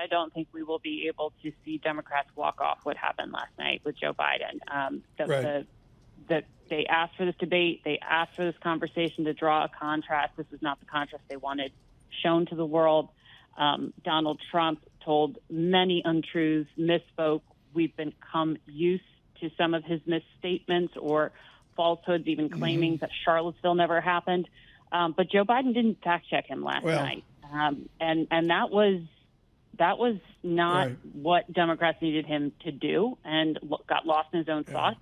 I don't think we will be able to see Democrats walk off what happened last night with Joe Biden. They asked for this debate. They asked for this conversation to draw a contrast. This is not the contrast they wanted shown to the world. Donald Trump told many untruths, misspoke. We've become used to some of his misstatements or falsehoods, even claiming that Charlottesville never happened. But Joe Biden didn't fact check him last night. And that was not what Democrats needed him to do, and got lost in his own thoughts.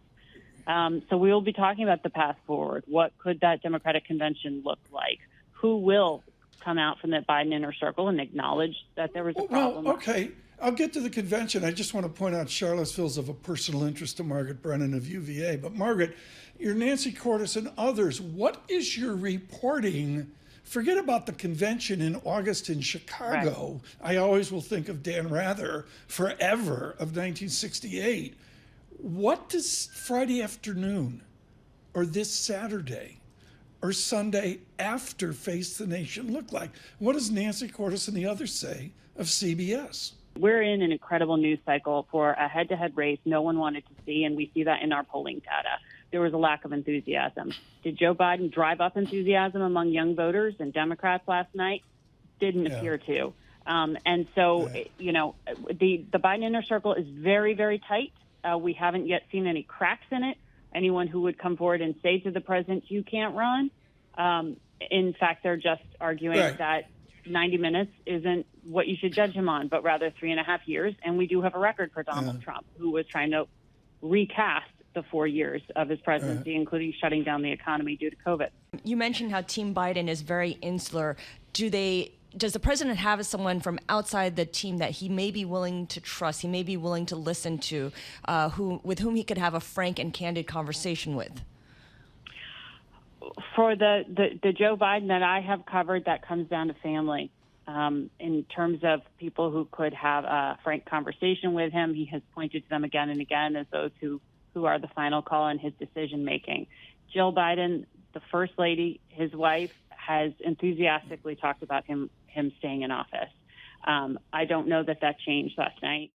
So we will be talking about the path forward. What could that Democratic convention look like? Who will come out from the Biden inner circle and acknowledge that there was a problem? Well, okay. I'll get to the convention. I just want to point out Charlottesville's of a personal interest to Margaret Brennan of UVA. But Margaret, you're Nancy Cordes and others. What is your reporting? Forget about the convention in August in Chicago. Right. I always will think of Dan Rather forever of 1968. What does Friday afternoon or this Saturday or Sunday after Face the Nation look like? What does Nancy Cordes and the others say of CBS? We're in an incredible news cycle for a head-to-head race no one wanted to see, and we see that in our polling data. There was a lack of enthusiasm. Did Joe Biden drive up enthusiasm among young voters and Democrats last night? Didn't appear to. And so, the Biden inner circle is very, very tight. We haven't yet seen any cracks in it. Anyone who would come forward and say to the president, you can't run. In fact, they're just arguing that 90 minutes isn't what you should judge him on, but rather 3.5 years. And we do have a record for Donald Trump, who was trying to recast the 4 years of his presidency, including shutting down the economy due to COVID. You mentioned how Team Biden is very insular. Does the president have someone from outside the team that he may be willing to trust, he may be willing to listen to, with whom he could have a frank and candid conversation with? For the Joe Biden that I have covered, that comes down to family. In terms of people who could have a frank conversation with him, he has pointed to them again and again as those who are the final call in his decision-making. Jill Biden, the First Lady, his wife, has enthusiastically talked about him staying in office. I don't know that changed last night.